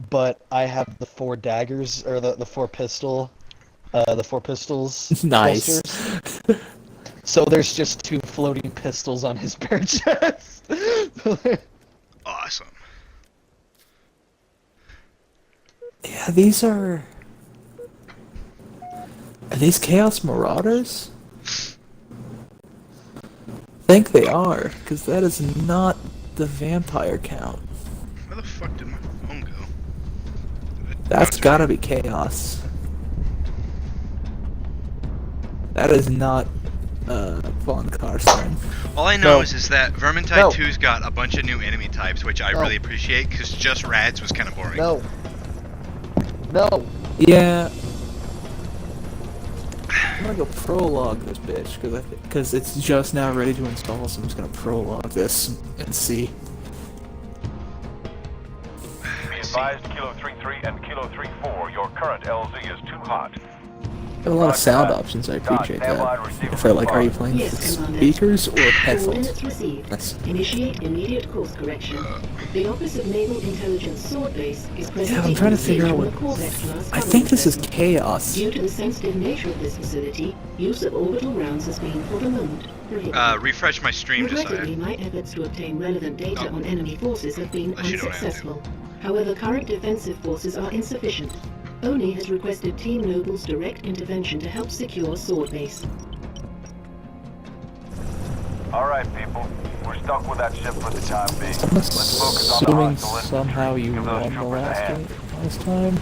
but I have the 4 daggers or the 4 the 4 pistols Nice. holsters. So there's just 2 floating pistols on his bare chest. Awesome. Yeah, these are these Chaos Marauders? I think they are, because that is not the vampire count. Where the fuck did my phone go? That's gotta be Chaos. That is not Von Karsten. All I know No. is that Vermintide No. 2's got a bunch of new enemy types, which I No. really appreciate, because just Rads was kind of boring. No. No. Yeah. I'm gonna go prologue this bitch, because it's just now ready to install, so I'm just gonna prologue this and see. Be advised, Kilo 3-3 and Kilo 3-4, your current LZ is too hot. I have a lot of sound options, I appreciate that. If I like, are you playing with speakers or headphones? Coordinates received. That's... Initiate immediate course correction. The Office of Naval Intelligence Sword Base is presently Yeah, I'm trying to figure out on what... the Corvex class I think this is command Chaos. vessel. Due to the sensitive nature of this facility, use of orbital rounds has been, for the moment, prohibited. Refresh my stream, Regrettably, Josiah. my efforts to obtain relevant data on enemy forces have been Unless you don't have to. unsuccessful. However, current defensive forces are insufficient. ONI has requested Team Noble's direct intervention to help secure Sword Base. Alright, people. We're stuck with that ship for the time being. I'm Let's focus on the assuming hostile somehow you Give those won the troopers a hand. last time.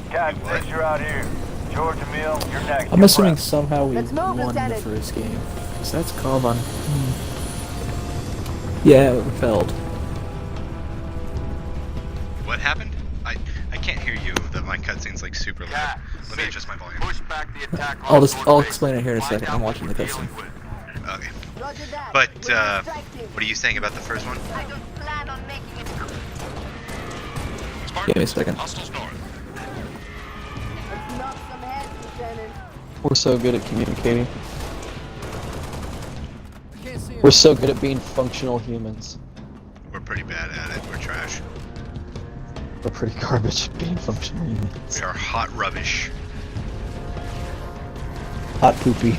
Cat, since you're out here. George Emil, you're next. I'm You're assuming prep. somehow we Let's move, won the Lieutenant. first game. Because that's Kalvan. Yeah, it failed. What happened? I can't hear you. My cutscene's like super loud. Cat, Let me six. adjust my volume. Push back the attack I'll explain it here in a second. I'm watching the cutscene. Okay. Roger that. But, We're on strike team. what are you saying about the first one? I don't plan on making it. Give me a second. Hostiles north. Let's knock some heads, Lieutenant. We're so good at communicating. We're so good at being functional humans. We're pretty bad at it. We're trash. We're pretty garbage at being functional humans. We are hot rubbish. Hot poopy.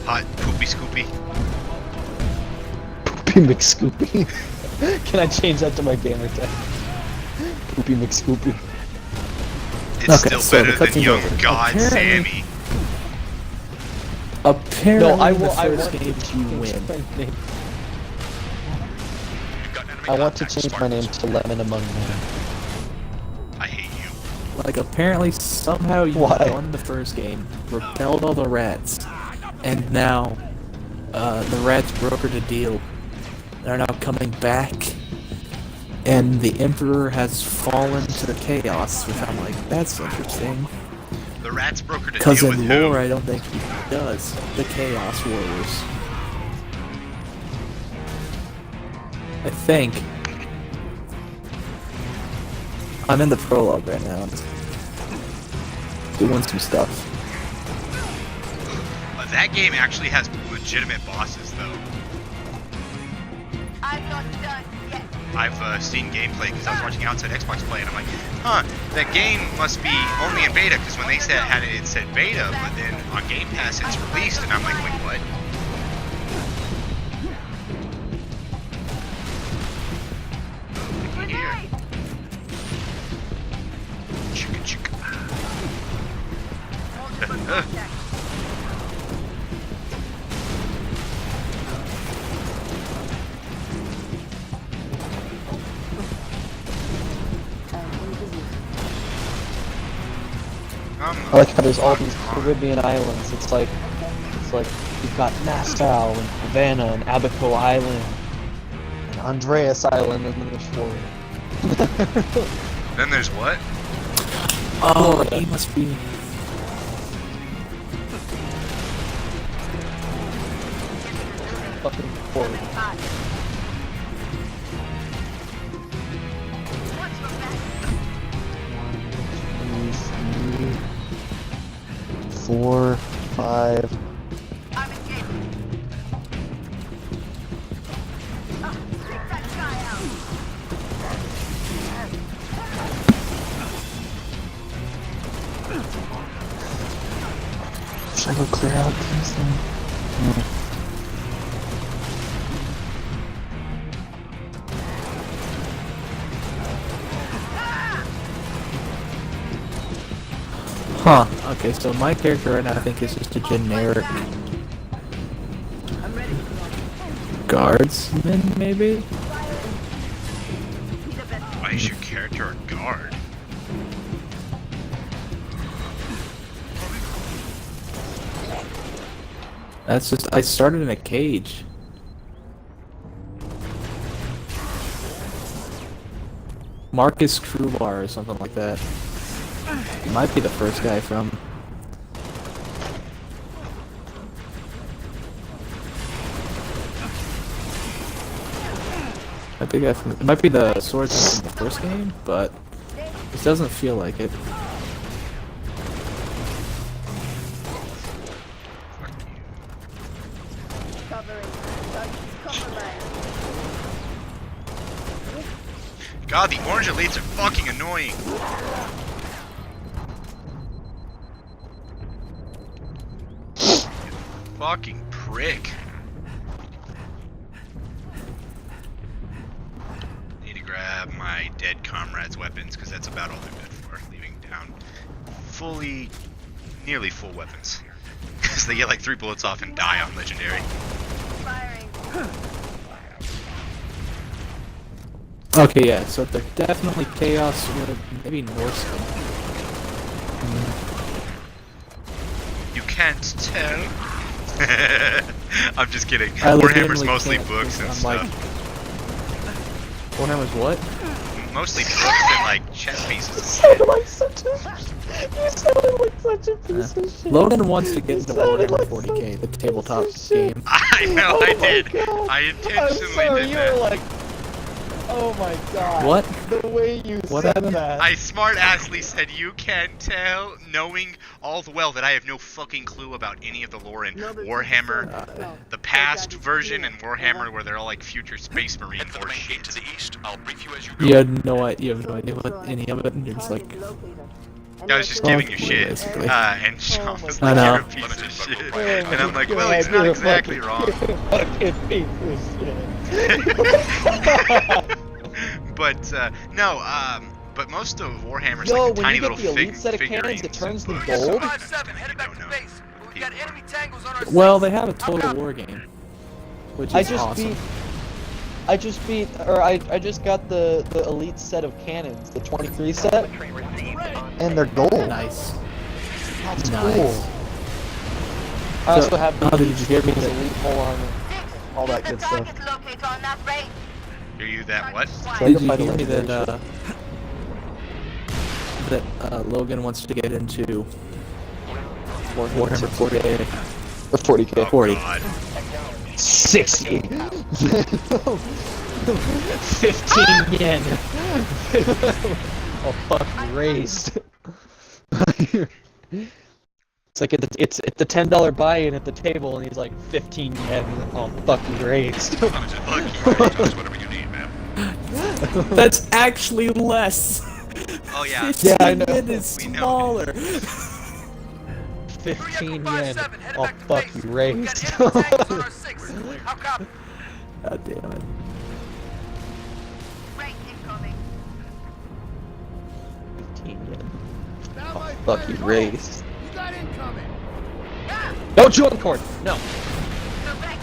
Hot poopy scoopy. Poopy McScoopy. Can I change that to my gamer tag? Poopy McScoopy. It's Okay, still so the better than cutscene's young over. God Apparently- Sammy. Apparently, No, I the will. I first want game to you change win. my name. You've got enemy I want to contact, change my name Spartans. to Lemon Among Men. I hate you. Like, apparently, somehow you Why? won the first game, repelled all the rats, and now, the rats brokered a deal. They're now coming back, and the Emperor has fallen to the chaos, which I'm like, that's interesting. The rats brokered a Because deal with in who? lore, I don't think he does. The Chaos Warriors. I think. I'm in the prologue right now. Doing some stuff. That game actually has legitimate bosses, though. I'm not done yet. I've seen gameplay because I was watching Outside Xbox play, and I'm like, huh, that game must be only in beta, because when they said it said beta, but then on Game Pass it's released, and I'm like, wait, what? Grenade! Chicka chicka. Contact. I like how there's all these Caribbean islands. It's like you've got Nassau and Havana and Abaco Island and Andreas Island, and then there's Florida. Then there's what? Oh, he must be. Fucking Florida. Hot. Watch your back. 2, 3, 4, 5. I'm engaging. Take that guy out. Should I go clear out these things? Huh. Okay, so my character right now I think is just a generic guardsman, maybe? Why is your character a guard? That's just, I started in a cage. Marcus Crowbar or something like that. Might be the first guy from... It might be the swordsman from the first game, but it doesn't feel like it. God, the orange elites are fucking annoying. Fucking prick. Need to grab my dead comrades' weapons because that's about all they're good for. Leaving down nearly full weapons. Because they get like 3 bullets off and die on legendary. Firing. Okay, yeah, so they're definitely Chaos or maybe Norsemen. You can't tell. I'm just kidding. I Warhammer's legitimately mostly can't, books and I'm stuff. like... Warhammer's what? Mostly books and like chess pieces. Like such a... You sounded like such a piece of shit. Logan wants to get into sounded Warhammer like 40k, the such a tabletop piece of shit. game. I know, Oh I my did. God. I I'm intentionally sorry, did you that. were like... Oh my god. What? The way you What said happened? that. I smart-assly said you can't tell, knowing all the well that I have no fucking clue about any of the lore in Warhammer, the past version, and Warhammer where they're all like future space marine or shit. To the east, I'll brief you as you go. You have no idea what any of it, and you're just like... I was just giving you shit, Basically. And Sean was I like, know. you're a piece of shit. Oh And I'm my like, God, well, he's not you're a exactly fucking- wrong. you're a fucking piece of shit. But, no, but most of Warhammer's Yo, like the when tiny you get little the elite set of cannons, figurines. it turns them and gold? 5-7, headed back don't to know. base. We got enemy tangles on our Well, six. they have a total How war game, which I is just awesome. I just got the elite set of cannons, the 23 set, and they're gold. Nice. That's Nice. cool. I also have the did you hear me that- elite full armor, all that good stuff. Target locator on that range. Are you that what? So I Did can you fight a hear me legendary that Logan wants to get into Warhammer Warhammer 40k? or 40k. Oh, 40. God. 60. 15 yen. Oh fuck, raised. It's like it's the $10 buy-in at the table, and he's like 15 yen. Oh fuck, raised. I'm just lucky. Tell us whatever you need, man. That's actually less. Oh, yeah. Yeah, I know. 15 yen is We know. smaller. 15 yen. 5-7, headed Oh back to fuck, base. you We raised. got enemy tangles on our six. How copy? God damn it. Range incoming. 15 yen. Oh fuck, you raised. You got incoming. No joint cord. No. Direct.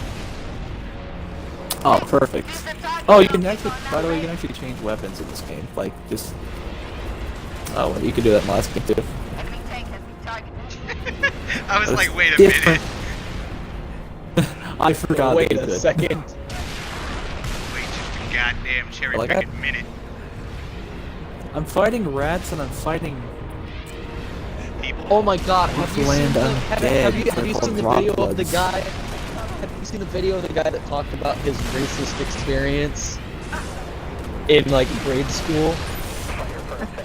Oh, perfect. Use the target Oh, you can locator actually, on that by the way, you can range. actually change weapons in this game. Like, just... Oh, well, you can do that in last game, too. Enemy tank has been targeted. I was That's like, wait a different. minute. I forgot Wait they a could. second. Wait just a goddamn cherry Like picking minute. I'm fighting rats and I'm fighting... People. Oh my god, have you Land seen the, undead. have you They're seen the called video of the Rockbloods. guy? Have you seen the video of the guy that talked about his racist experience in like grade school?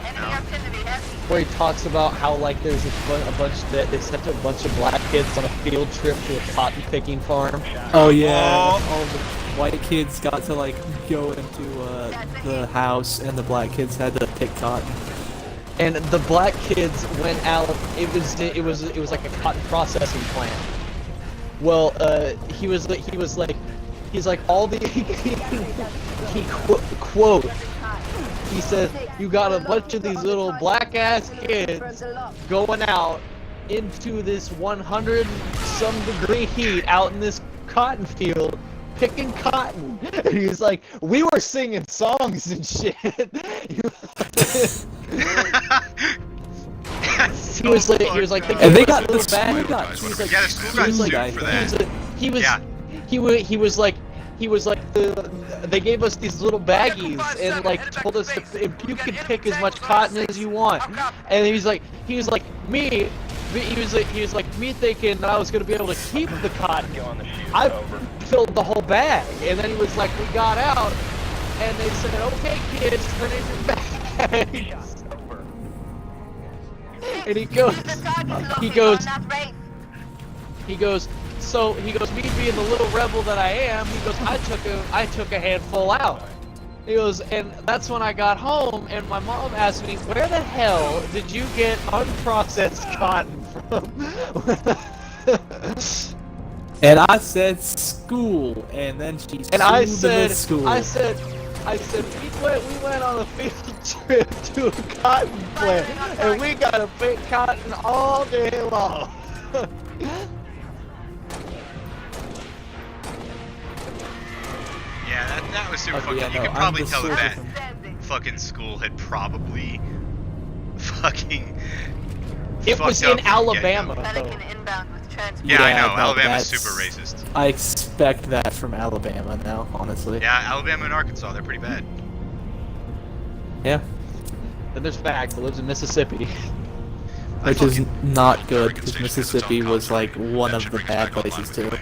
Enemy artillery heavy. Where he talks about how like there's a bunch that they sent a bunch of black kids on a field trip to a cotton picking farm. Oh, yeah. Oh. All the white kids got to, like, go into the house and the black kids had to pick cotton. and the black kids went out. It was like a cotton processing plant. Well, he's like all the quote. He said, "You got a bunch of these little black ass kids going out into this 100 some degree heat out in this cotton field, picking cotton." And he was like, "We were singing songs and shit." He was like, And they got little the school bag. got He was like, Yeah, the school got he was sued like- for he that. was like- he was Yeah. he was like they gave us these little baggies and like told us if you could pick as much cotton as you want. And he was like me thinking that I was gonna be able to keep the cotton. I filled the whole bag, and then he was like, we got out, and they said, okay kids, turn in your bags. And he goes, me being the little rebel that I am, he goes, I took a handful out. He goes, and that's when I got home, and my mom asked me, where the hell did you get unprocessed cotton from? And I said school, and then she And I sued said, the school. I said, we went on a field trip to a cotton plant, and we got to pick cotton all day long. Yeah, that was super Okay, fucking. yeah, You no, could I'm probably just tell that that searching. fucking school had probably fucking. It fucked was up in from the Alabama. get-go. Pelican inbound with transport. Yeah, I Yeah, know. no, Alabama's that's- super racist. I expect that from Alabama now, honestly. Yeah, Alabama and Arkansas, they're pretty bad. Yeah. Then there's Fax that lives in Mississippi. I Which is fucking- not good, American because station has its Mississippi own was like contract. one That of should the bring us bad back online places with too. it.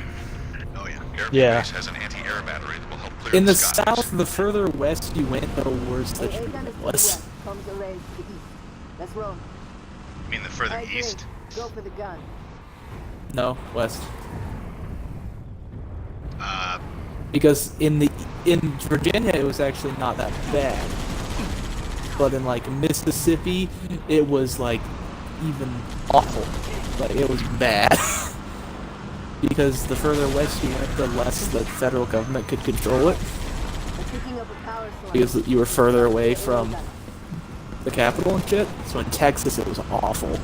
Oh yeah. Air Yeah. Base has an anti-air battery that will help clear In the skies. south, the further west you went, the worse the treatment was. Let's roll. I mean, the further east. Go for the gun. No, west. Uh, Because in Virginia it was actually not that bad. But in like Mississippi, it was like even awful. Like it was bad. Because the further west you went, the less the federal government could control it. Picking up a power source. Because you were further away from the capital and shit. So in Texas it was awful.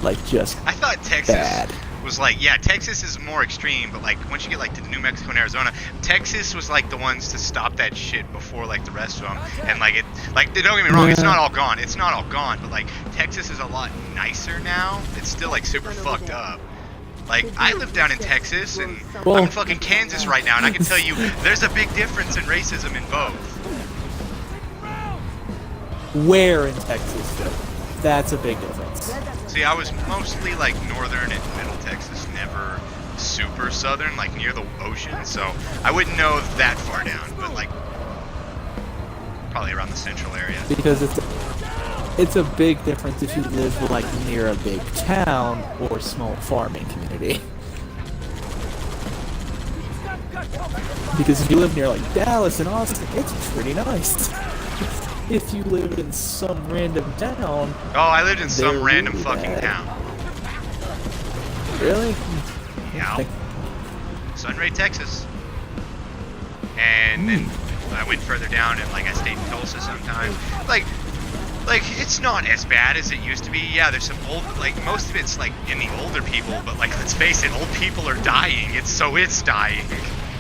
Like just I thought Texas bad. was like, yeah, Texas is more extreme, but like once you get like to New Mexico and Arizona, Texas was like the ones to stop that shit before like the rest of them. And like it, like don't get me wrong, it's not all gone. It's not all gone, but like Texas is a lot nicer now. It's still like super fucked up. Like I live down in Texas and Well- I'm in fucking Kansas right now, and I can tell you there's a big difference in racism in both. Where in Texas though? That's a big difference. See, I was mostly like northern and middle Texas, never super southern, like near the ocean, so I wouldn't know that far down, but like probably around the central area. Because it's a big difference if you live like near a big town or small farming community. Because if you live near like Dallas and Austin, it's pretty nice. If you live in some random town, Oh, I lived in some They're random really fucking bad. town. really? Yeah. Sunray, Texas. And then I went further down and like I stayed in Tulsa sometime. Like it's not as bad as it used to be. Yeah, there's some old, like most of it's like in the older people, but like let's face it, old people are dying. It's dying.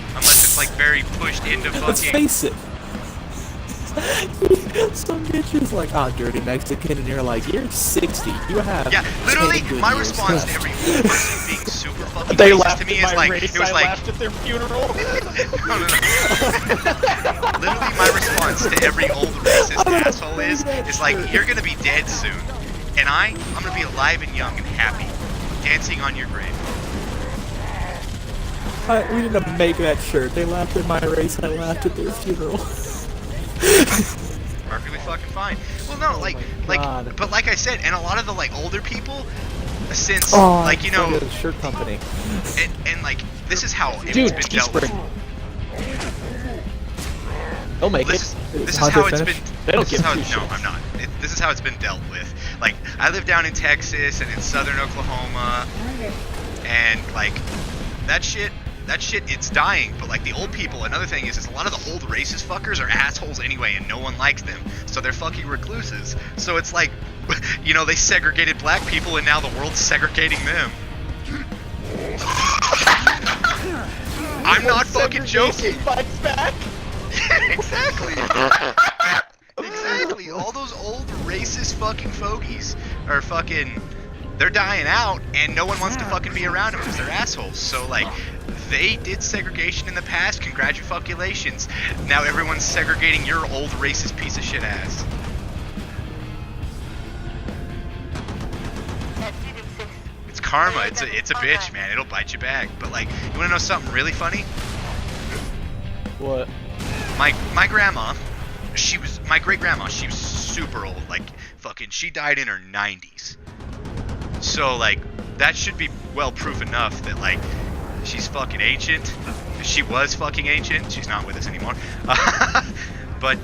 Unless it's like very pushed into Let's fucking. face it. Some bitch is like, oh, dirty Mexican, and you're like, you're 60. You have. Yeah, literally, 10 good my years response to left. every old person being super fucking They racist laughed to me at is my like, race. it was I like, laughed at their funeral. no. Literally, my response to every old racist asshole is like, you're gonna be dead soon, and I'm gonna be alive and young and happy, dancing on your grave. We didn't make that shirt. They laughed at my race. I laughed at their funeral. Perfectly fucking fine. Well, no, God. but like I said, and a lot of the like older people, since Oh, like you know, the shirt company. and like this is how it's Dude, been dealt with. Teespring. They'll make This it. is How'd how they it's finish? been. They don't this is give how, two no, shits. I'm not. this is how it's been dealt with. Like, I live down in Texas and in southern Oklahoma, and like that shit, it's dying. But like the old people, another thing is a lot of the old racist fuckers are assholes anyway, and no one likes them, so they're fucking recluses. So it's like, you know, they segregated black people, and now the world's segregating them. I'm not fucking joking. Fights back. Exactly. Exactly. All those old racist fucking fogies are fucking, they're dying out, and no one wants to fucking be around them because they're assholes. So like, they did segregation in the past. Congratulations. Now everyone's segregating your old racist piece of shit ass. It's karma. It's a bitch, man. It'll bite you back. But like, you wanna know something really funny? What? My grandma, my great grandma, she was super old, like fucking, she died in her 90s. So like, that should be well proof enough that like, she's fucking ancient. She was fucking ancient. She's not with us anymore. But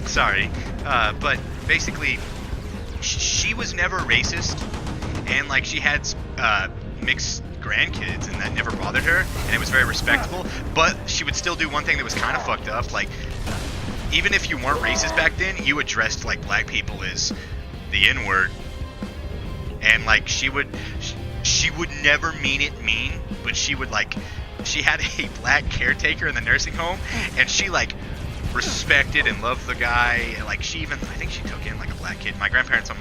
sorry. But basically, she was never racist, and like she had mixed grandkids, and that never bothered her, and it was very respectable. But she would still do one thing that was kind of fucked up. Like, even if you weren't racist back then, you addressed like black people as the N-word, and like she would never mean it mean, but she would like, she had a black caretaker in the nursing home, and she like respected and loved the guy. And like, she even, I think she took in like a black kid. My grandparents on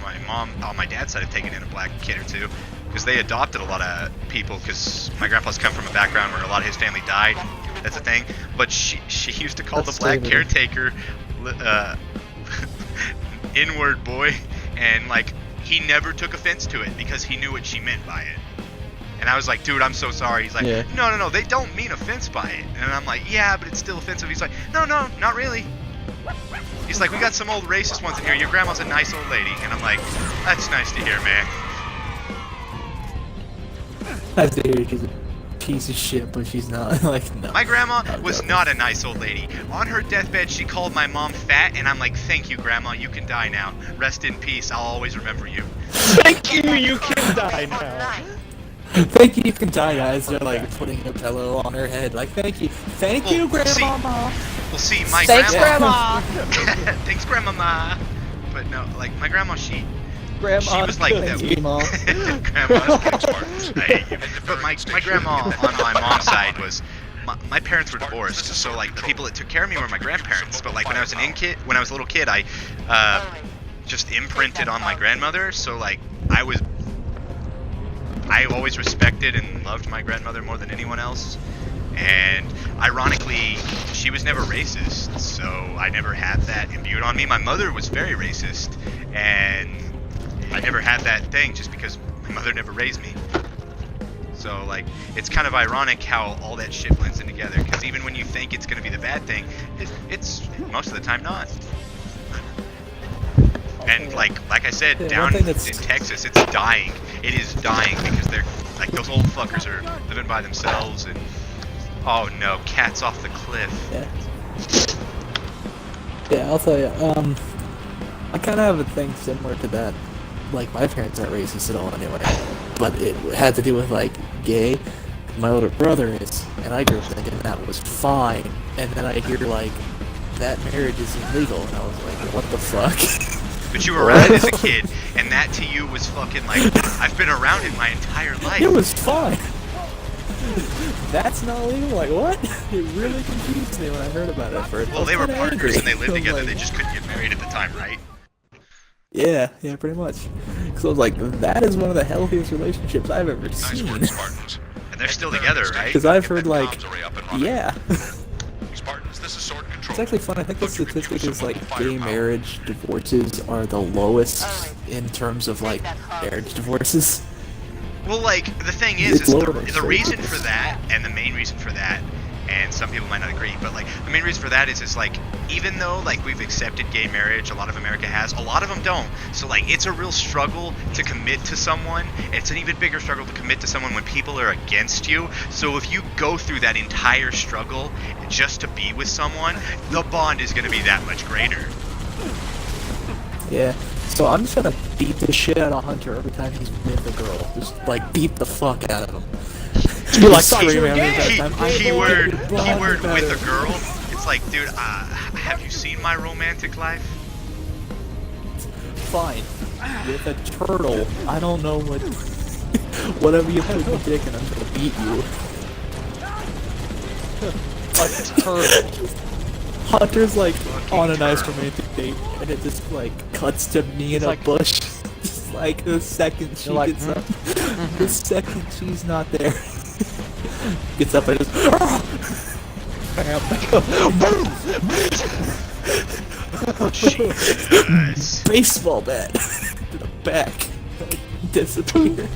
my dad's side have taken in a black kid or two, because they adopted a lot of people, because my grandpa's come from a background where a lot of his family died. That's the thing. But she used to call the black caretaker N-word boy, and like, he never took offense to it because he knew what she meant by it. And I was like, dude, I'm so sorry. He's like, Yeah. no, they don't mean offense by it. And I'm like, yeah, but it's still offensive. He's like, no, not really. He's like, we got some old racist ones in here. Your grandma's a nice old lady. And I'm like, that's nice to hear, man. That's to hear she's a piece of shit, but she's not. Like, no. My grandma was not a nice old lady. On her deathbed, she called my mom fat, and I'm like, thank you, Grandma, you can die now. Rest in peace, I'll always remember you. Thank you, you can die now. Thank you, you can die, guys. They're like putting a pillow on her head. Like, thank you, Well, Grandma. See, my Thanks, grandma. Grandma. Thanks, Grandmama. But no, like, my grandma, she Grandma, was like that. thank you, Mom. Grandma, I hate you. But my grandma on my mom's side was, my parents were divorced, so like the people that took care of me were my grandparents. But like when I was a little kid, I just imprinted on my grandmother. So like I always respected and loved my grandmother more than anyone else. And ironically, she was never racist, so I never had that imbued on me. My mother was very racist, and I never had that thing just because my mother never raised me. So like, it's kind of ironic how all that shit blends in together, because even when you think it's going to be the bad thing, it's most of the time not. And like I said, Yeah, down one in thing that's- Texas, it's dying. It is dying because they're like, those old fuckers are living by themselves, and oh no, cats off the cliff. Yeah, I'll tell you. I kind of have a thing similar to that. Like, my parents aren't racist at all anyway, but it had to do with like gay. My older brother is, and I grew up thinking that was fine. And then I hear like that marriage is illegal, and I was like, what the fuck? But you were around it as a kid, and that to you was fucking like, I've been around it my entire life. It was fine. That's not legal? Like, what? It really confused me when I heard about it at first. Well, they were partners and they lived together, they just couldn't get married at the time, right? Yeah, pretty much. So I was like, that is one of the healthiest relationships I've ever Nice seen. work, Spartans. And they're still together, right? Because I've heard like, Comms array up and running. yeah. Spartans, this is Sword Control. It's actually fun. I think the Look, you can use statistic is some like firepower. gay marriage divorces are the lowest in terms of like marriage divorces. Well, like, the thing is It's lower than the straight reason people. for that, and the main reason for that, and some people might not agree, but like, the main reason for that is like, even though like we've accepted gay marriage, a lot of America has, a lot of them don't. So like, it's a real struggle to commit to someone. It's an even bigger struggle to commit to someone when people are against you. So if you go through that entire struggle just to be with someone, the bond is going to be that much greater. Yeah. So I'm just gonna beat the shit out of Hunter every time he's with a girl. Just like beat the fuck out of him. Be like, Screaming at him every time, Keyword "Bond with better." a girl. It's like, dude, have you seen my romantic life? Fine. With a turtle. I don't know what. Whatever you put your dick in, I'm gonna beat you. a turtle. Hunter's like on a nice romantic date, and it just like cuts to me in a like- bush. Just like the second she You're like, gets up, the second she's not there, gets up and just Jesus. baseball bat to the back, disappear.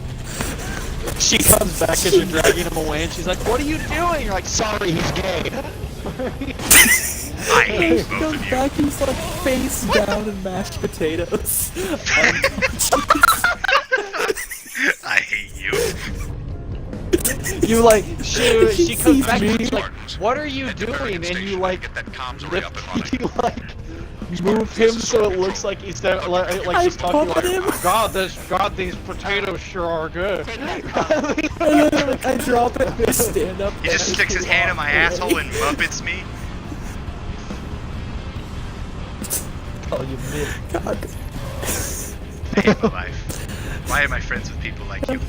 She comes back as you're dragging him away, and she's like, "What are you doing?" You're like, "Sorry, he's gay." I hate both Comes of you. back, he's like face down in mashed potatoes. I hate you. You like, she She comes sees back, me. and she's like, "What are you doing?" And you like, get that comms array up and running. you like move him so it looks like he's there, like she's talking like, puppet him. God, these potatoes sure are good. And then like, I drop it, and I stand up. He just sticks his hand in my asshole and muppets me. Oh, you mid. God. I hate my life. Why am I friends with people like you?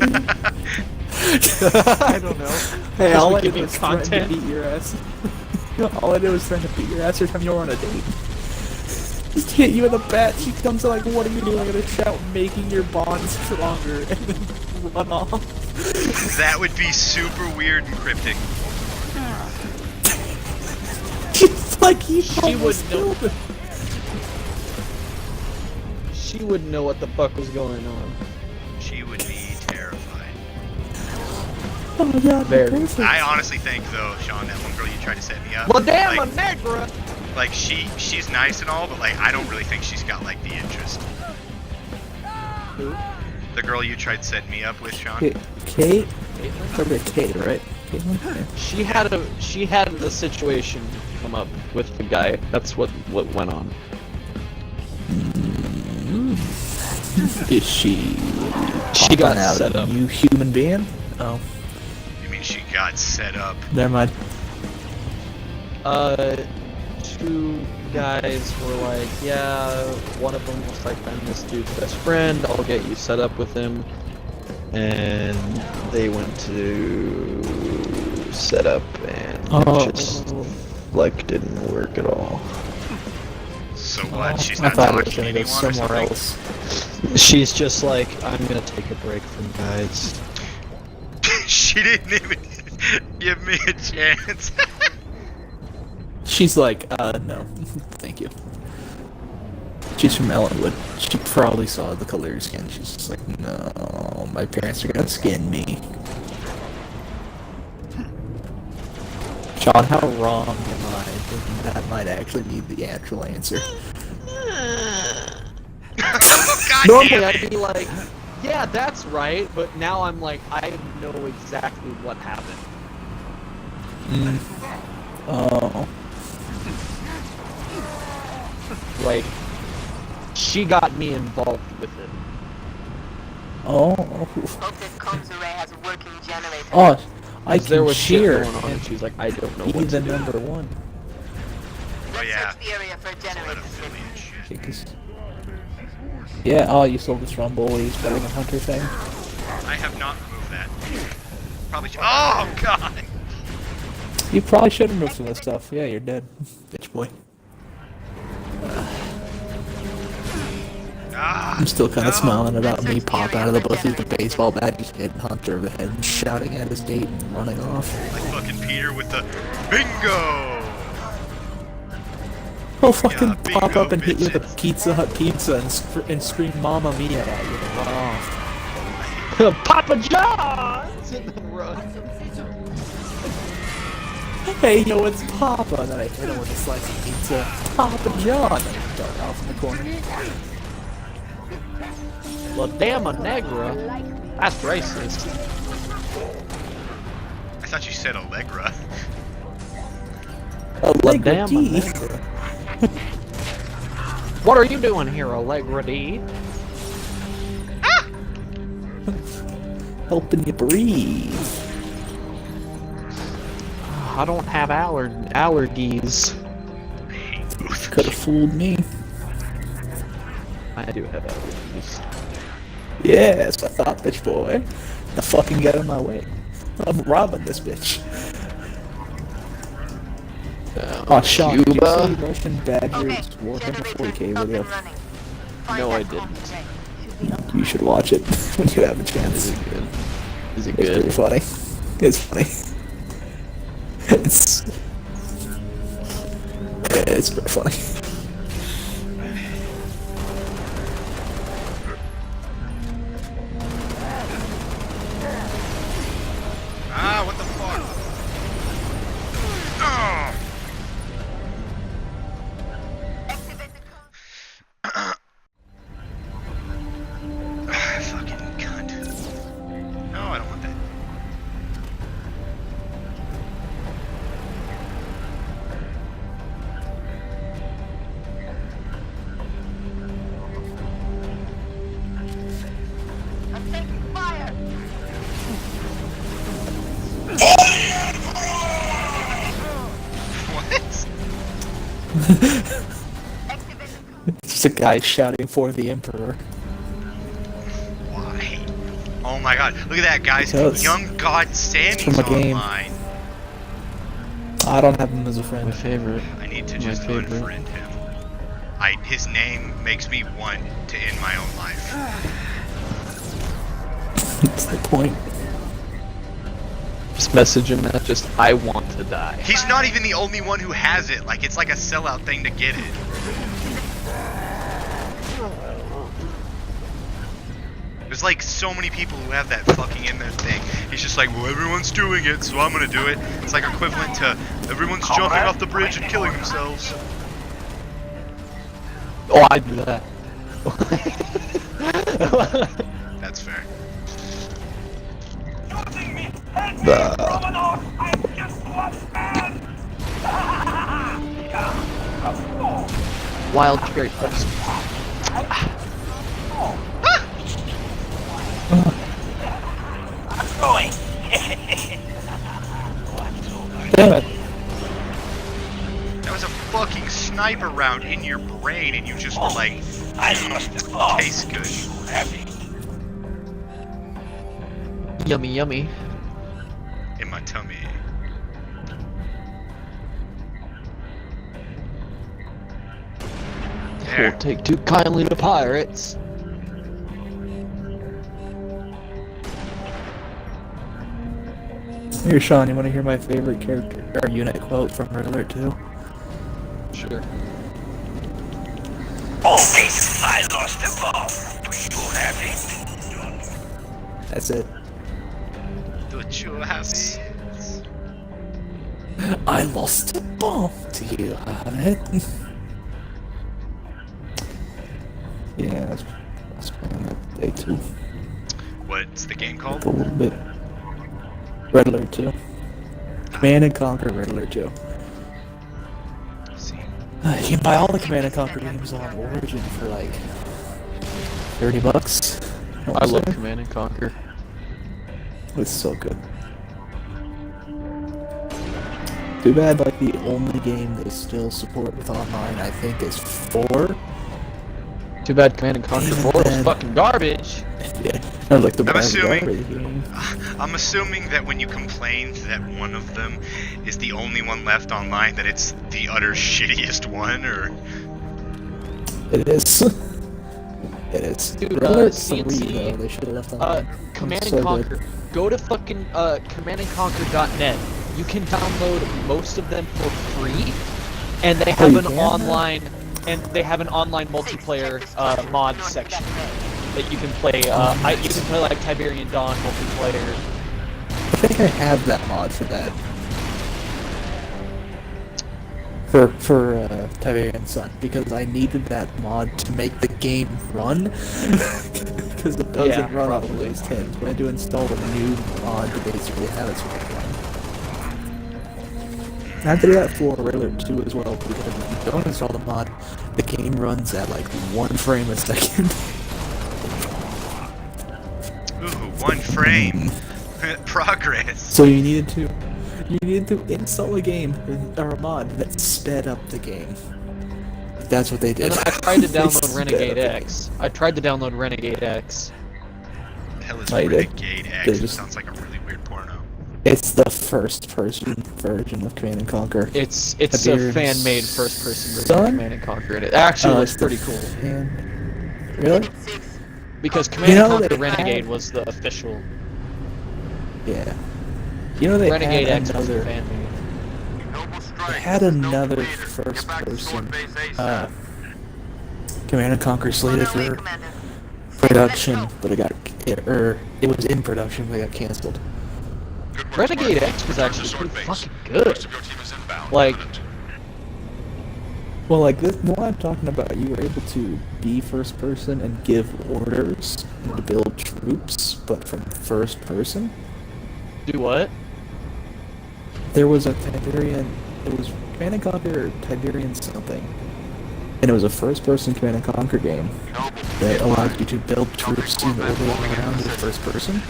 I don't know. Hey, all I give did you was threaten to content. beat your ass. All I did was threaten to beat your ass every time you were on a date. Just hit you with a bat, she comes in like, what are you doing? I'm gonna shout, making your bond stronger, and then run off. That would be super weird and cryptic. It's like he She almost would know. killed him. She wouldn't know what the fuck was going on. She would be terrified. Oh my god, Very. perfect. I honestly think, though, Sean, that one girl you tried to set me up. Well, damn, like, a negra. like she's nice and all, but like I don't really think she's got like the interest. Who? The girl you tried setting me up with, Sean. Kate? Remember Kate, right? Caitlin? Yeah. She had a situation come up with the guy. That's what went on. Is she? She got popping out set a up. new human being? Oh, You mean she got set up? never mind. Two guys were like, yeah, one of them was like, I'm this dude's best friend, I'll get you set up with him. And they went to set up and it just like didn't work at all. So what? She's I not thought it was talking gonna to go anyone or somewhere something? else. She's just like, I'm gonna take a break from guys. She didn't even give me a chance. She's like, no, thank you. She's from Ellenwood. She probably saw the color of your skin. She's just like, no, my parents are gonna skin me. Sean, how wrong am I? Thinking that might actually be the actual answer. God Normally damn I'd it. be like, yeah, that's right, but now I'm like, I know exactly what happened. Oh. Like, she got me involved with it. Oh. Hope this comms array has a working generator. Oh, I 'Cause there can was shit cheer going on, and and she's like, I don't know be what the to do. number one. Let's yeah. search the area for a It's all that generator. affiliate shit. Because yeah, oh, you sold this Rumble, he's betting a Hunter thing. I have not removed that. Probably. Oh God. You probably should remove some of this stuff. Yeah, you're dead, bitch boy. Ah, I'm still kind of no. smiling about me pop out of the bush with the baseball bat, just hitting Hunter over the head and shouting at his date and running off. Like fucking Peter with the bingo. He'll fucking Yeah, pop bingo, up and hit you with a bitches. Pizza Hut pizza and scream Mamma Mia at you and run off. Papa John's! And then run. Hey, yo, it's Papa! And then I hit him with a slice of pizza. Papa John! And I dart off in the corner. La Dama Negra? That's racist. I thought you said Allegra. Allegra Dama tea. Negra. What are you doing here, Allegra D? Helping you breathe. I don't have allergies. Could have fooled me. I do have allergies. Yes, I thought, bitch boy. The fucking get out of my way. I'm robbing this bitch. Oh, Sean, did you see Russian Badger's Warhammer 40k video? No, I didn't. You should watch it when you have a chance. Is it good? Is it It's good? pretty funny. It's funny. It's pretty funny. Ah, what the fuck? Oh. Fucking cunt. No, I don't want that. I'm taking fire. What? It's just a guy shouting for the Emperor. Why? Oh my god, look at that, guys. Because Young God Sammy's from a game. online. I don't have him as a friend. My favorite. I need to My just favorite. unfriend him. His name makes me want to end my own life. That's the point. Just message him that just, I want to die. He's not even the only one who has it. Like, it's like a sellout thing to get it. There's like so many people who have that fucking in their thing. He's just like, well, everyone's doing it, so I'm gonna do it. It's like equivalent to everyone's jumping off the bridge and killing themselves. Oh, I do that. That's fair. Wild cherry first. Damn it. That was a fucking sniper round in your brain, and you just were like, tastes good. Yummy, yummy. In my tummy. There. Won't take too kindly to pirates. Here, Sean, you want to hear my favorite character or unit quote from Red Alert 2? Sure. Okay, I lost the ball. Do you have it? That's it. Don't you have it? I lost the ball. Do you have it? Yeah, that's playing that day too. What's the game called? A little bit. Red Alert 2. Command and Conquer Red Alert 2. See. You can buy all the Command and Conquer games on Origin for like $30. I love Command and Conquer. It's so good. Too bad, like, the only game they still support with online, I think, is 4. Too bad Command and Conquer 4 was Man. fucking garbage. Yeah, I like the I'm assuming- garbage game. I'm assuming that when you complained that one of them is the only one left online, that it's the utter shittiest one, or... It is. It is. Dude, Red Alert 3, CNC, though, they should have left online. Command It's and so Conquer. good. Go to fucking commandandconquer.net. You can download most of them for free, and they have you an can? online multiplayer mod section that you can play. You can play like Tiberian Dawn multiplayer. I think I have that mod for that. For Tiberian Sun, because I needed that mod to make the game run. Because it doesn't Yeah, run on probably. Windows 10. So I had to install a new mod to basically have it so it run. I have to do that for Railer 2 as well, because if you don't install the mod, the game runs at like 1 frame a second. Ooh, 1 frame. Progress. So you needed to install a game or a mod that sped up the game. That's what they did. And then I tried to They download sped Renegade up the X. I tried to download Renegade X. The hell is Oh, you did? Renegade X? They It just- sounds like a really weird porno. It's the first-person version of Command and Conquer. It's Tiberian's a fan-made first-person version son? of Command and Conquer. And it actually Oh, looks it's the pretty cool. Really? Because Command You and know, Conquer they Renegade had- was the official. Yeah. You know they Renegade had X was the another. fan-made. They had another first-person Command and Conquer slated for production, but it was in production, but it got canceled. Renegade X was actually pretty fucking good. Like, Well, like this, the one I'm talking about, you were able to be first person and give orders and to build troops, but from first person. do what? There was a Tiberian. It was Command and Conquer Tiberian something, and it was a first-person Command and Conquer game that allowed you to build troops in order around the first person.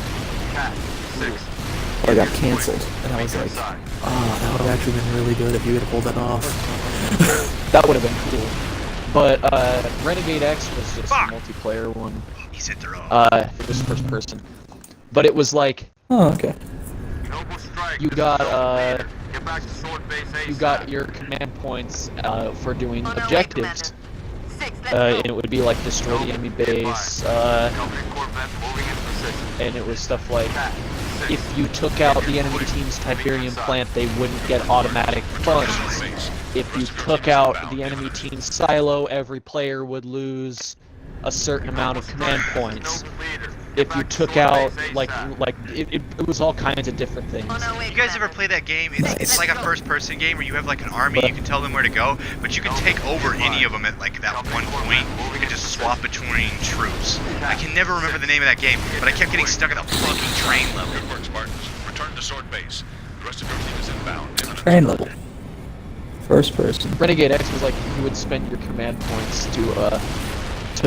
But it got canceled, and I was like, oh, that would have actually been really good if you could pull that off. That would have been cool. But Renegade X was just a multiplayer one. He said they're all. It was first person. But it was like Oh, okay. you got your command points for doing objectives. And it would be like destroy the enemy base, and it was stuff like if you took out the enemy team's Tiberian plant, they wouldn't get automatic funds. If you took out the enemy team's silo, every player would lose a certain amount of command points. If you took out, it was all kinds of different things. You guys ever play that game? It's like a first-person game where you have like an army, you can tell them where to go, but you can take over any of them at like that one point. You can just swap between troops. I can never remember the name of that game, but I kept getting stuck at the fucking train level. Good work, Spartans. Return to Sword Base. The rest of your team is inbound. Train level. First person. Renegade X was like you would spend your command points to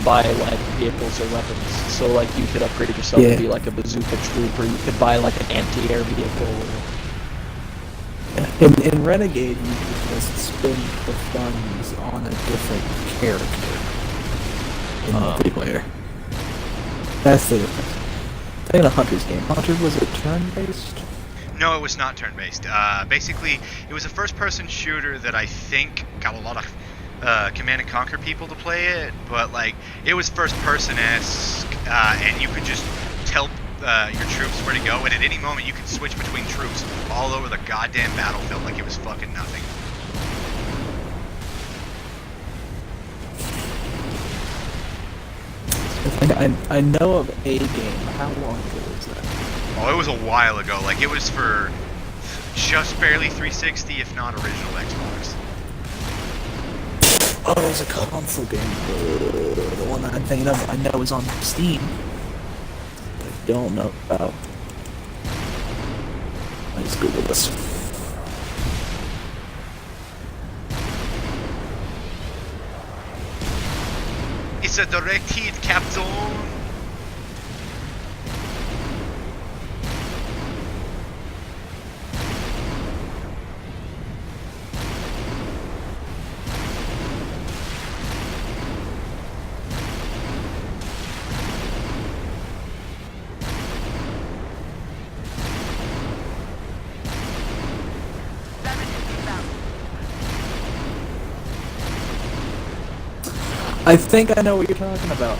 buy like vehicles or weapons. So like you could upgrade yourself Yeah. to be like a bazooka troop, or you could buy like an anti-air vehicle. In Renegade, you could just spend the funds on a different character in multiplayer. That's the difference. Playing a Hunter's game. Hunter was a turn-based. No, it was not turn-based. Basically, it was a first-person shooter that I think got a lot of Command and Conquer people to play it, but like it was first-person-esque, and you could just tell your troops where to go, and at any moment you could switch between troops all over the goddamn battlefield like it was fucking nothing. I know of a game. How long ago was that? Oh, it was a while ago. Like it was for just barely 360, if not original Xbox. Oh, it was a console game. The one that I'm thinking of, I know is on Steam. But I don't know about. I just Google this. It's a direct hit, Captain. I think I know what you're talking about.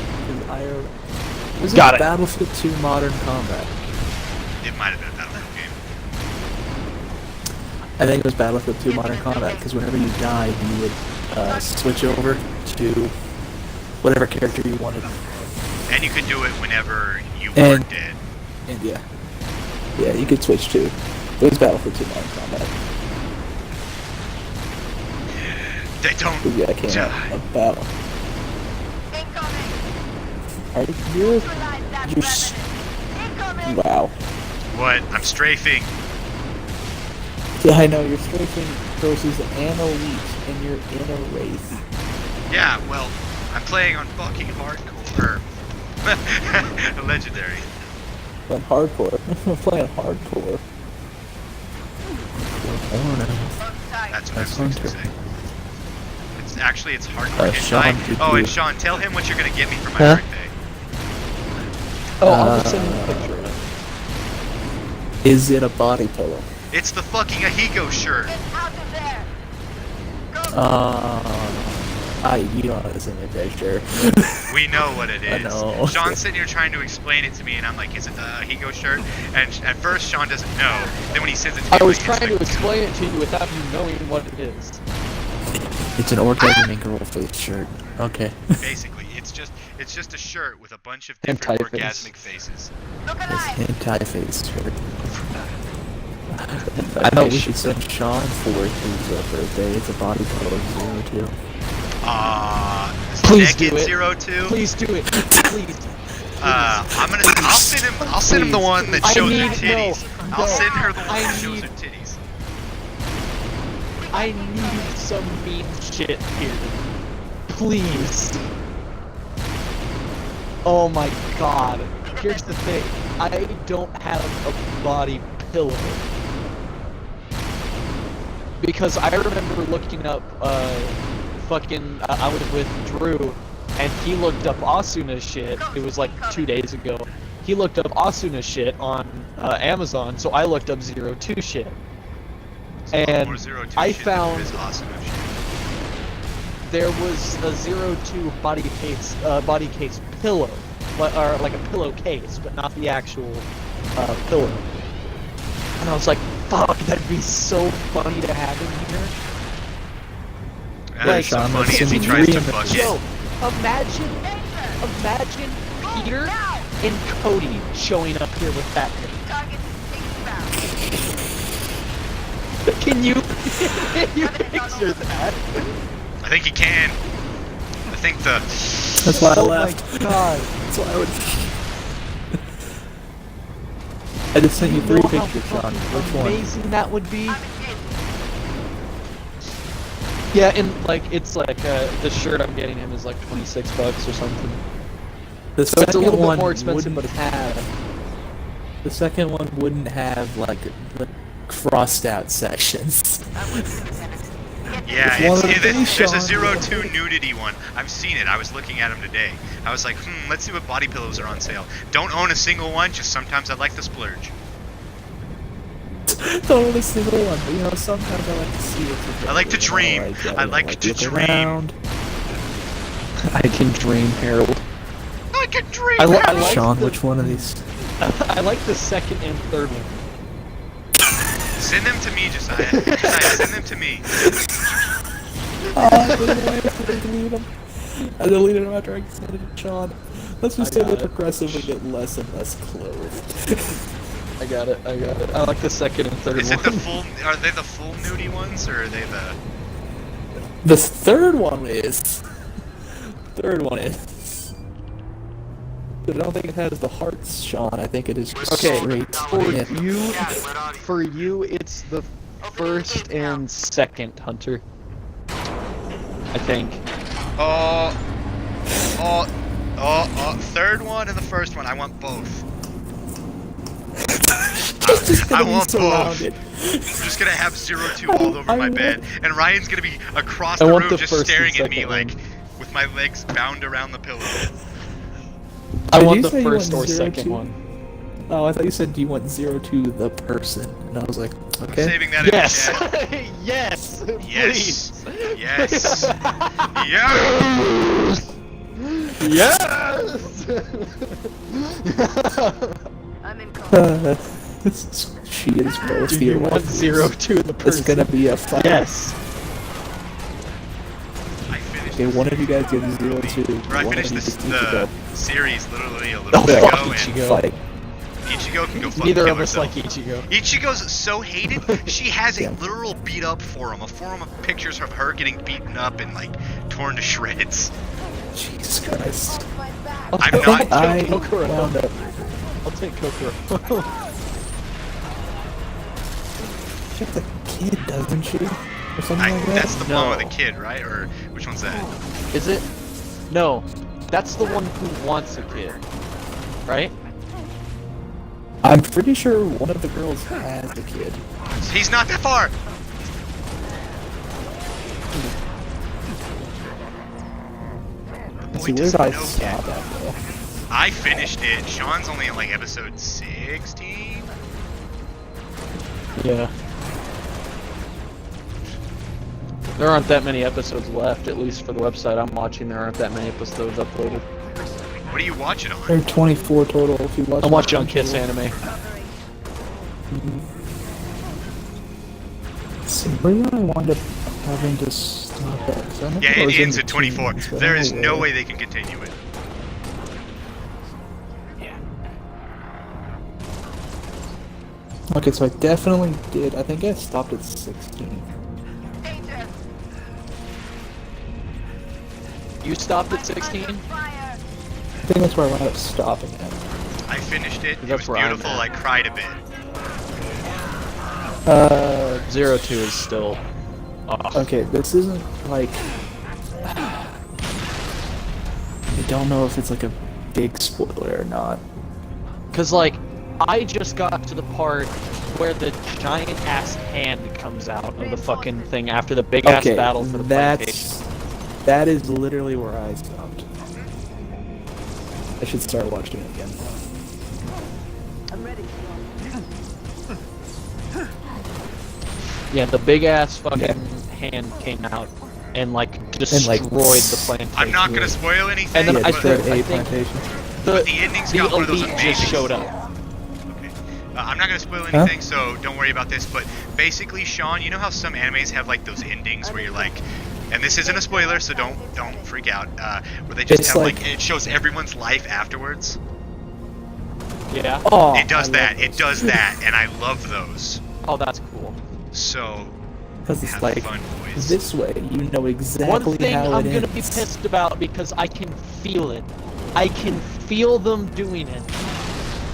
Was Got it it. Battlefield 2 Modern Combat? It might have been a Battlefield game. I think it was Battlefield 2 Modern Combat, because whenever you died, you would switch over to whatever character you wanted. And you could do it whenever you And- weren't dead. And yeah. Yeah, you could switch to. It was Battlefield 2 Modern Combat. They don't Because yeah, I came die. out about. Incoming! Are you? Neutralize that You s- remnant! Incoming! Wow. What? I'm strafing. Yeah, I know, you're strafing versus an elite, and you're in a race. Yeah, well, I'm playing on fucking hardcore. Legendary. Playing hardcore. I'm playing hardcore. That's what I'm supposed to say. It's actually, it's hardcore. And Sean, and Sean, tell him what you're gonna get me for my Huh? birthday. Oh, I'll just send you a picture of it. Is it a body pillow? It's the fucking Ahigo shirt. Get out of there! Go! You don't have to send me a picture. We know what it I is. know. Sean's sitting here trying to explain it to me, and I'm like, is it the Ahigo shirt? And at first, Sean doesn't know. Then when he sends it to me, I was it's trying to like, explain it to you without you knowing what it is. It's an orgasmic girl face shirt. Okay. Basically, it's just a shirt with a bunch of different Hentai face. orgasmic faces. Look It's alive! hentai face shirt. I thought we should send Sean for his birthday. It's a body pillow 02. Please do Naked it. 02. Please do it. Please. I'll send him the one that I shows her need- titties. no, I'll no. send her the one I that shows need- her titties. I need some mean shit here. Please. Oh my god. Here's the thing. I don't have a body pillow. Because I remember looking up, I was with Drew, and he looked up Asuna shit. It was like 2 days ago. He looked up Asuna shit on Amazon, so I looked up 02 shit. And Or 02 I shit found is awesome shit. there was a 02 body case pillow, or like a pillowcase, but not the actual pillow. And I was like, fuck, that'd be so funny to have in here. That's so Sean, funny let's as he send tries you to three fuck Yo, it. imagine Peter and Cody showing up here with that thing. Target inbound. Can you picture that? I think he can. I think the. That's why I Oh left. my god. That's why I would. I just sent you 3 know how pictures, Sean. Which one? amazing that would be. I'm engaged. Yeah, and like it's like the shirt I'm getting him is like $26 or something. The So it's a second little bit one more expensive, wouldn't but have. The second one wouldn't have like the crossed out sections. Yeah, It's one of the there's a things, Sean. 02 nudity one. I've seen it. I was looking at them today. I was like, let's see what body pillows are on sale. Don't own a single one, just sometimes I like to splurge. Don't own a single one, but you know, sometimes I like to see what's I like to dream. I like to dream. I can dream, Harold. I can dream. I like Sean, the- which one of these? I like the second and third one. Send them to me, Josiah. Josiah, send them to me. I deleted them. I deleted them after I sent it to Sean. Let's just say got they it. progressively get less and less clothed. I got it. I like the second and third Is one. it the full? Are they the full nudie ones, or are they the? The third one is. But I don't think it has the hearts, Sean. I think it is just Okay, straight. for you, it's the first and second hunter. I think. Third one and the first one. I want both. It's just gonna I be want both. surrounded. I'm just gonna have 02 all over my bed, and Ryan's gonna be across I the want room the just first and staring at me second like, one. with my legs bound around the pillow. I Did want you the say you first want or 02? second one. Oh, I thought you said, do you want 02 the person? And I was like, I'm okay. saving that Yes. in the chat. Yes. Yes. Please. Yes. Yeah. Yes. I'm in call. She is both Do here. you want 02 the person? It's gonna be a fight. Yes. I finished. Okay, one of you guys get 02. Bro, I One of finished you this, gets the Ichigo. series literally a little Oh, bit fuck ago, and Ichigo. Fight. Ichigo can go fucking Neither kill of us herself. like Ichigo. Ichigo's so hated, she has a Yeah. literal beat up forum, a forum of pictures of her getting beaten up and like torn to shreds. Jesus Christ. My back. I'm not- I I'll take Kokoro. wound up. I'll take Kokoro. She has a kid, doesn't she? or something like that? That's the one No. with the kid, right? Or which one's that? Is it? No, that's the one who wants a kid, right? I'm pretty sure one of the girls has a kid. He's not that far. The See, boy where did I doesn't know stop yet. at though? I finished it. Sean's only in like episode 16. Yeah. There aren't that many episodes left, at least for the website I'm watching. There aren't that many episodes uploaded. What are you watching on? There are 24 total if you watch. I'm watching on Kiss Anime. See, where did I wind up having to stop at? 'Cause I remember Yeah, I was it in ends the at 24. teens, but I There don't is know no where. way they can continue it. Okay, so I definitely did. I think I stopped at 16. Danger! You stopped at 16? Fire! I think that's where I wound up stopping at. I finished it. It That's was where I'm beautiful. at. I cried a bit. 02 is still off. Okay, this isn't like. I don't know if it's like a big spoiler or not. Cause like, I just got to the part where the giant ass hand comes out of the fucking thing after the big ass Okay, battle for the plantation. that is literally where I stopped. I should start watching it again. I'm ready. Yeah, the big ass fucking hand came out and like destroyed the plantation. I'm not gonna spoil anything. And then Yeah, I but destroyed think- a I think- plantation. but the ending's got one of those elite amazing. just showed up. Okay. I'm not gonna spoil anything, so don't worry about this. But basically, Sean, you know how some animes have like those endings where you're like, and this isn't a spoiler, so don't freak out. Where they just It's have like- it shows everyone's life afterwards. Yeah. Oh, It does I that. love It those. does that, and I love those. Oh, that's cool. So Because it's have like fun, boys. this way, you know exactly One thing how I'm it gonna be ends. pissed about because I can feel it. I can feel them doing it.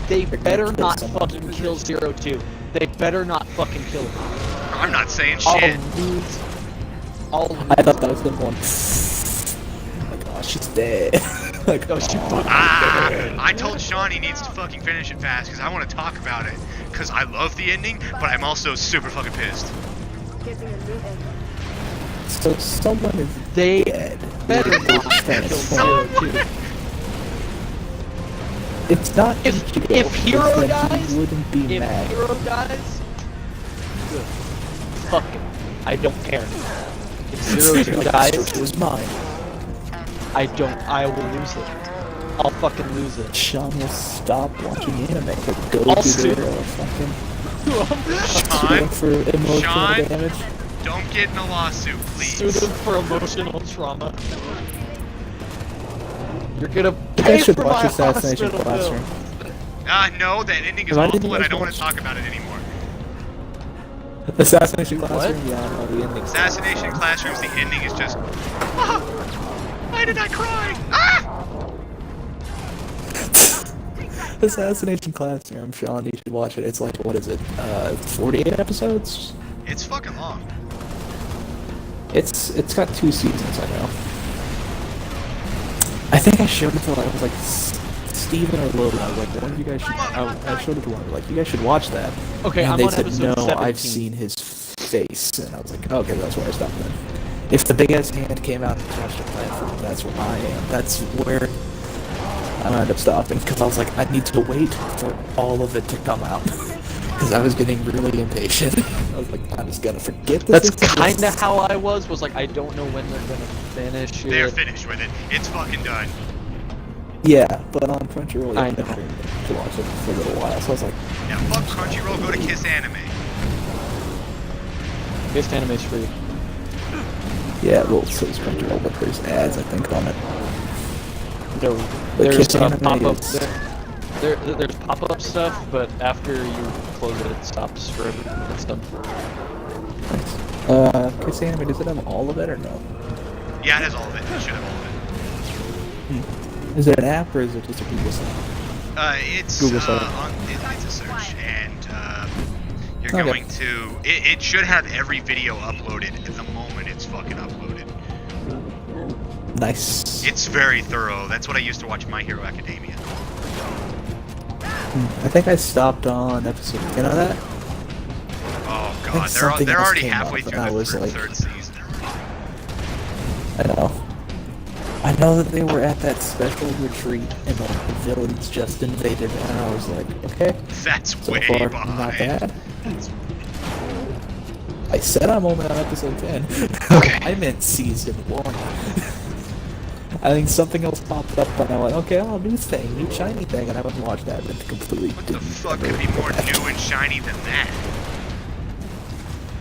They They're gonna better kill not someone. fucking kill 02. They better not fucking kill him. I'm not saying I'll shit. lose. I'll lose. I thought that was the one. Like, oh, she's dead. Like, Oh, she oh. fucking I told Sean he needs to fucking finish it fast because I want to talk about it. Because I love the ending, but I'm also super fucking pissed. Getting a new egg. So someone is They dead. better not That's kill fine. 02. It's not If- Ichigo, if Hero because then dies- he wouldn't be If mad. Hero dies, good. Fuck it. I don't care. If 02 dies, It was mine. I will lose it. I'll fucking lose it. Sean will stop watching anime to go I'll to sue their fucking Sean, for emotional Sean? damage. don't get in a lawsuit, Sue please. them for emotional trauma. You're gonna You pay guys should for watch my Assassination hospital Classroom. bill. No, that ending is Why didn't awful, you and I guys don't want to watch- talk about it anymore. Assassination Classroom? Yeah, I know the ending. Assassination Classrooms, the ending is just. Why did I cry? Assassination Classroom, Sean, you should watch it. It's like, what is it? 48 episodes? It's fucking long. It's got 2 seasons, I know. I think I showed it to I was like Steven or Logan. I was like, one of you guys should. I showed it to one. Like, you guys should watch that. Okay, and I'm they on said episode no. 17. I've seen his face, and I was like, okay, that's where I stopped then. If the big ass hand came out and touched the platform, that's where I am. That's where I ended up stopping because I was like, I need to wait for all of it to come out because I was getting really impatient. I was like, I'm just gonna forget this. That's exists. kind of how I was like, I don't know when they're gonna finish it. They're finished with it. It's fucking done. Yeah, but on Crunchyroll, you I have know. to watch it for a little while. So I was like, Now fuck Crunchyroll, go to Kiss Anime. Kiss Anime's free. yeah, well, so is Crunchyroll, but there's ads, I think, on it. There's Kiss pop Anime up. is- There's pop up stuff, but after you close it, it stops forever. It's done. Nice. Kiss Anime, does it have all of it or no? Yeah, it has all of it. It should have all of it. Is it an app or is it just a Google site? It's Google search. it's a search, and you You're Okay. going to... It should have every video uploaded at the moment it's fucking uploaded. Nice. It's very thorough. That's what I used to watch My Hero Academia. I think I stopped on episode 10 of that. Oh think god, something they're else already came halfway up, through and I the was like- third season. I know. I know that they were at that special retreat and the villains just invaded, and I was like, okay, That's so way far behind. not bad. I said I'm only on episode 10. Okay. I meant season 1. I think something else popped up, and I went, okay, oh, new thing, new shiny thing, and I went and watched that, and it completely What the didn't fuck ever could be go more back. new and shiny than that?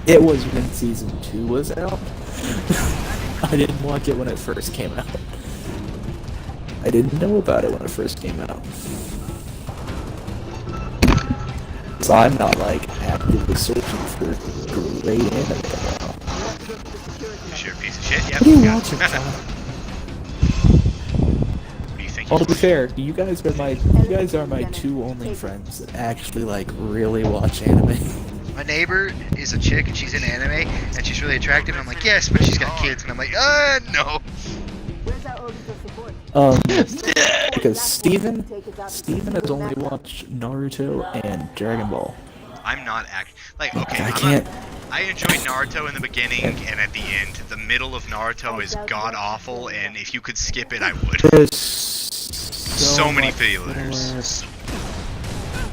It was when season 2 was out. I didn't watch it when it first came out. I didn't know about it when it first came out. So I'm not like actively searching for great anime now. You're a piece of shit. Yep. What are you got watching, it. John? What do you think? Oh, to you're be playing? fair, you guys are my two only friends that actually like really watch anime. My neighbor is a chick and she's in anime and she's really attractive. And I'm like, yes, but she's got kids. And I'm like, no. Where's our auditor support? Because Steven has only watched Naruto and Dragon Ball. I'm not like okay. I can't. I enjoyed Naruto in the beginning and at the end. The middle of Naruto is god awful, and if you could skip it, I would. There's So many much fillers.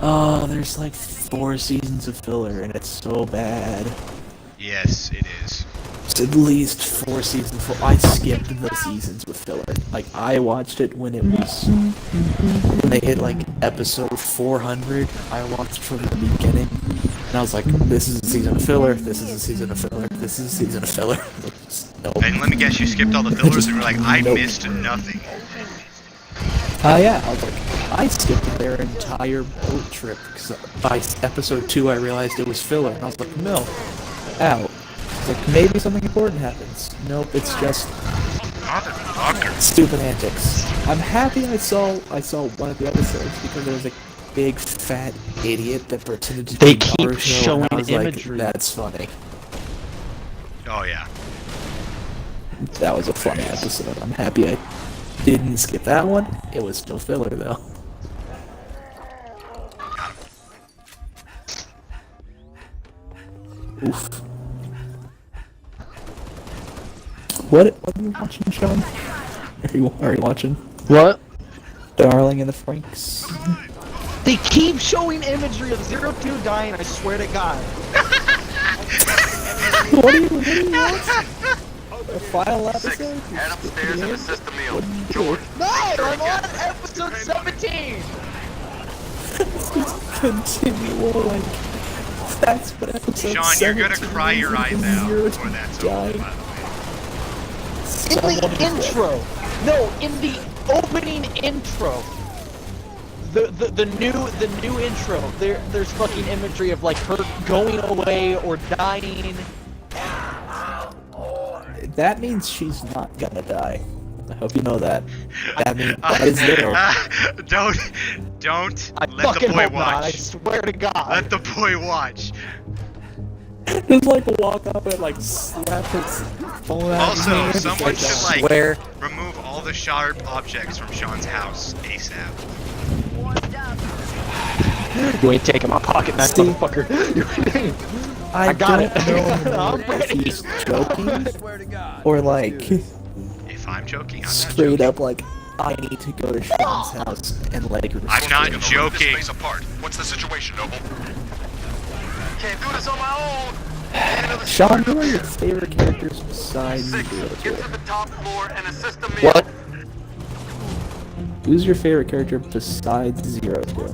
Oh, there's like 4 seasons of filler, and it's so bad. Yes, it is. It's at least 4 seasons. I skipped the seasons with filler. Like I watched it when it was when they hit like episode 400. I watched from the beginning, and I was like, "This is a season of filler. This is a season of filler. This is a season of filler." Nope. And let me guess, you skipped all the fillers, and you're like, I Nope. missed nothing. Yeah, I was like, I skipped their entire boat trip because by episode 2 I realized it was filler, and I was like, no, out. It's like maybe something important happens. Nope, it's just Motherfucker. stupid antics. I'm happy I saw one of the episodes because there was a big fat idiot that pretended to They be keep Naruto, showing and I was imagery. like, that's funny. Oh yeah. That was a funny episode. I'm happy I didn't skip that one. It was still filler though. Oof. What are you watching, Sean? Are you watching What? Darling in the Franxx? They keep showing imagery of Zero Two dying, I swear to God. What are you watching? A final episode? Head upstairs and assist the meal. George. No, I'm on episode 17! Continual, like, that's what episode Sean, you're gonna 17 cry your is, eyes out Zero before to that's over, dying. by the way. In Someone the is intro! No, in the opening intro! The new intro. There's fucking imagery of like her going away or dying. That means she's not gonna die. I hope you know that. That means that is there. Don't I let the fucking boy hope not, I watch. swear to God. Let the boy watch. Just like walk up and like slap his phone out of his Also, hand. someone It's should I like swear. remove all the sharp objects from Sean's house ASAP. Warmed up. You ain't taking my pocket knife, Steve. motherfucker. I got don't it. know I'm if ready. he's joking or like If I'm joking, I'm not straight joking. up like I need to go to Sean's house and like. I'm not This joking. space apart. What's the situation, Noble? Can't do this on my own. Sean, who are your favorite characters besides Get to Zero? the top floor and assist the meal. What? Who's your favorite character besides Zero Two?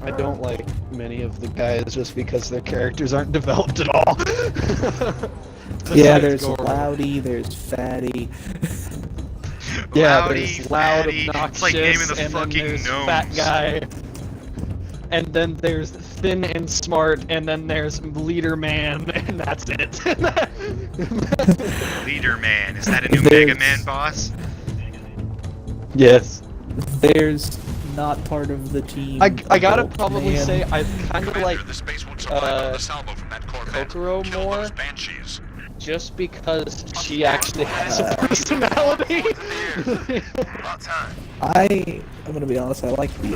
I don't like many of the guys just because their characters aren't developed at all. Yeah, Besides there's Goro. Loudy, there's Fatty. Yeah, Loudy, there's loud, fatty, obnoxious, it's like naming the and then fucking there's gnomes. fat guy. And then there's thin and smart, and then there's leader man, and that's it. Leader Man. Is that a new There's- Mega Man boss? Yes. There's not part of the team. I gotta Oh, probably man. say I kind of like the space won't survive the salvo from that Corvette. Kokoro Kill more. those Banshees. Just because she actually has a personality. About time. I'm gonna be honest. I like the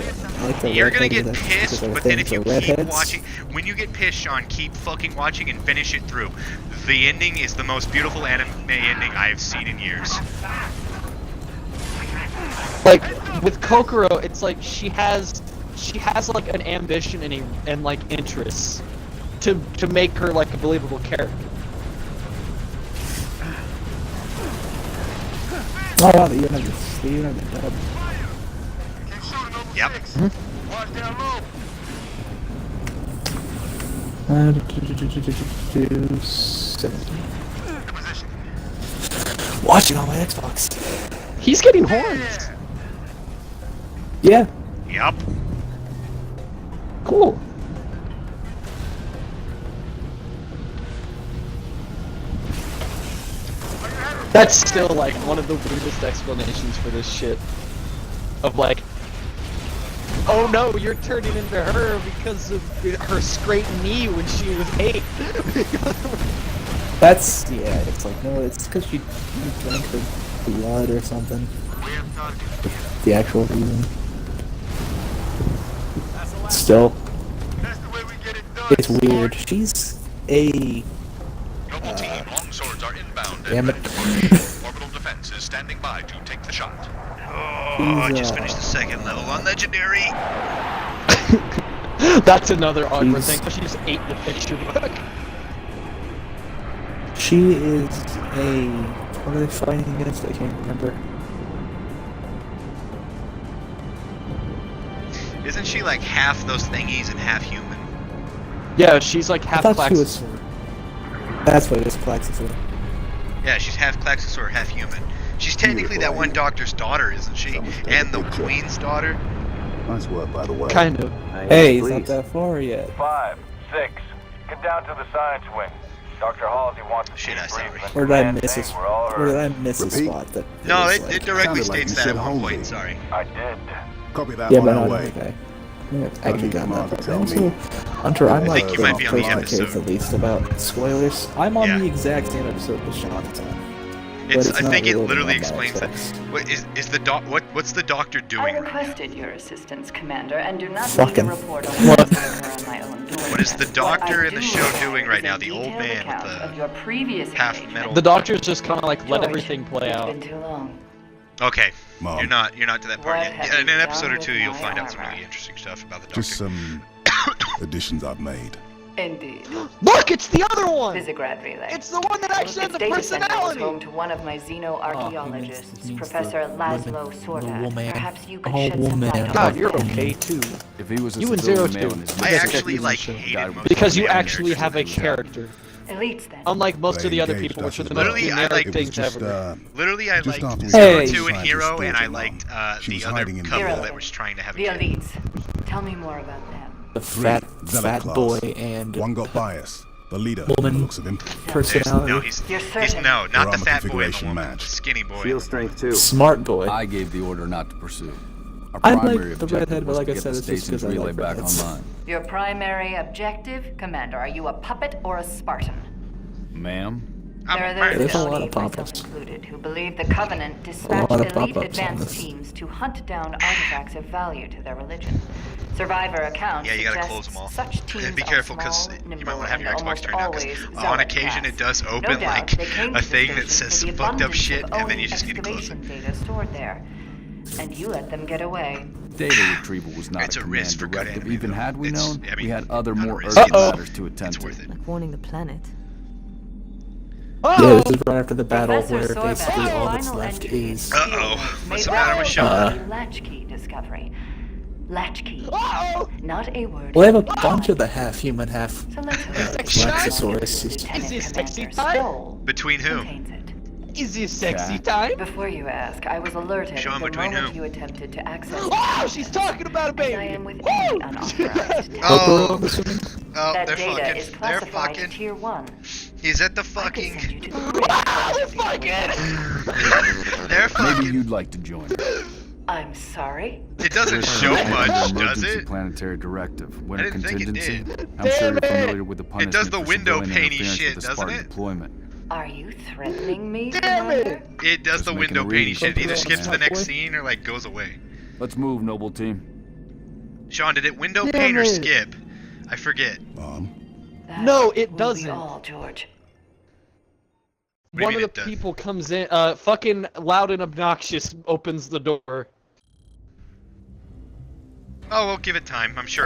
You're gonna redhead get that's pissed, specific but then thing if you for keep redheads. watching, when you get pissed, Sean, keep fucking watching and finish it through. The ending is the most beautiful anime ending I've seen in years. Like with Kokoro, it's like she has like an ambition and like interests to make her like a believable character. Oh wow, you have this. You have the dub. Yep. Watch down low. Watching on my Xbox. He's getting horns. Yeah. Yep. Cool. That's still like one of the weirdest explanations for this shit. Of like, oh no, you're turning into her because of her scraped knee when she was 8. That's it's like no, it's because she drank her blood or something. The actual reason. Still, That's the way we get it done. it's weird. She's a Noble team, longswords are inbound. damn it. Orbital defense is standing by to take the shot. Oh, I just finished the second level on Legendary. That's another awkward She's- thing. She just ate the picture book. She is a what are they fighting against? I can't remember. Isn't she like half those thingies and half human? Yeah, she's like I half thought she Klaxosaur. was. That's what it is, Klaxosaur. Yeah, she's half Klaxosaur, half human. She's technically that one doctor's daughter, isn't she? And the queen's daughter. Nice work, by the way. Kind of. Hey, he's not that far yet. 5, 6. Get down to the science wing. Dr. Halsey wants to Shit, I saw it. Or did I miss a We're all Or did I heard. miss a Repeat. spot that? No, was it like, directly Sounded like states you that said at one Halsey. point, sorry. I did. Copy that Yeah, on but our not way. okay. I actually got Mark that. to tell Also, me. Hunter, I'm I like think you might be on the first case episode. at least about spoilers. I'm on Yeah. the exact same episode with Sean at the time. It's, it's I not think it really literally on my explains that. Xbox. What is the doc? What's the doctor I doing right now? requested your assistance, Commander, and do not Fucking- need a report on What? what on my own doing. What is the doctor What I in the do show have doing right is now? a The old detailed man with account the of your previous half engagement. metal. The doctor's just kind of like let George, everything play it's out. been too long. Okay, Mom, you're not to that part What yet. have Yeah, in you an done episode or with two, you'll my find out some armor? really interesting stuff about the doctor. just some additions I've made. Indeed. Look, it's the other one! Visigrad relay. It's the one that actually has Its the data center is personality! home to one of my Oh, xenoarchaeologists, he means Professor the Laszlo woman- Sorda. the woman. Perhaps you could Oh, shed some woman. light on God, this. you're okay too. If he was You and Zero too. I Yes, actually yes, like yes, hated most Because of you the main actually characters have a in the show. character. Elites then. Unlike most of the other Engaged people, which are the us most as well. Literally, I generic like- It was things just, ever. Literally, I just liked after we Zero Hey. Two and scientists Hero, thought and I it liked She the was other hiding in the couple Hero. that was trying to have a The kid. elites. Tell me more about them. The Three fat zealot boy class. and One got bias. The leader, Woman. from the looks of him. personality. No, he's You're he's certain? no, not the armor fat boy, the configuration woman, match. the skinny boy. Field strength too. Smart boy. I gave the order not to pursue. Our I like primary the objective redhead, but was like to I get said, the it's just station's 'cause I relay like back redheads. online. Your primary objective, Commander. Are you a puppet or a Spartan? Ma'am? I'm There are a those, There's a lot Oni, of myself pop-ups. included, who believe the Covenant dispatched lot of elite pop-ups on advanced this. teams to hunt down artifacts of value to their religion. Survivor accounts Yeah, you gotta suggest close them all. such teams And be are careful, because small, you nimble, might want to have your and Xbox almost turned down, because always on zealot occasion it class. does No open doubt, like they came to a the thing that station says for the fucked up abundance shit, of and then Oni you just need to close it. excavation data stored there. And you let them get away. Data retrieval was not It's a a command risk for good directive. anime, Even though. had we It's- known, I mean, we had other not a more risk, urgent it's- matters to attend It's to. worth it. Like warning the planet. Yeah, Oh! this is right after the battle Professor where basically Sorbat's all that's final left entry is. Uh-oh. made What's the matter with reference Sean? to the latchkey discovery. Latchkey, Oh! not a word. Well, they have a bunch of the half-human, half So let's hope Klaxosaurus. Is this sexy Commander's time? soul Between who? contains it. Is this sexy Cat. time? Before you ask, I was alerted Sean, the between moment who? you attempted to access. Oh, she's talking about a And I baby! am with Woo! any unauthorized. Oh, I'm assuming? oh, That they're data is fucking. They're classified fucking. Tier 1. He's at the I could fucking. send you to the bridge. Ah, they're fucking! They're Maybe fucking. you'd like to join. I'm sorry? It doesn't show much, does Emergency it? planetary directive. When I a didn't think it contingency. did. I'm sure you're Damn it! familiar with the punishment does the for window civilian painty interference shit, with the doesn't Spartan it? deployment. Are you threatening me, Damn it! Commander? It does the Just window making a painty read. shit. It either skips to the next Halfway. scene or like goes away. Let's move, noble team. Sean, did it window Damn paint or it. skip? I forget. That No, it will be doesn't. all, George. What do you One mean of it the does? people comes in, fucking loud and obnoxious opens the door. Oh, we'll give it time. I'm sure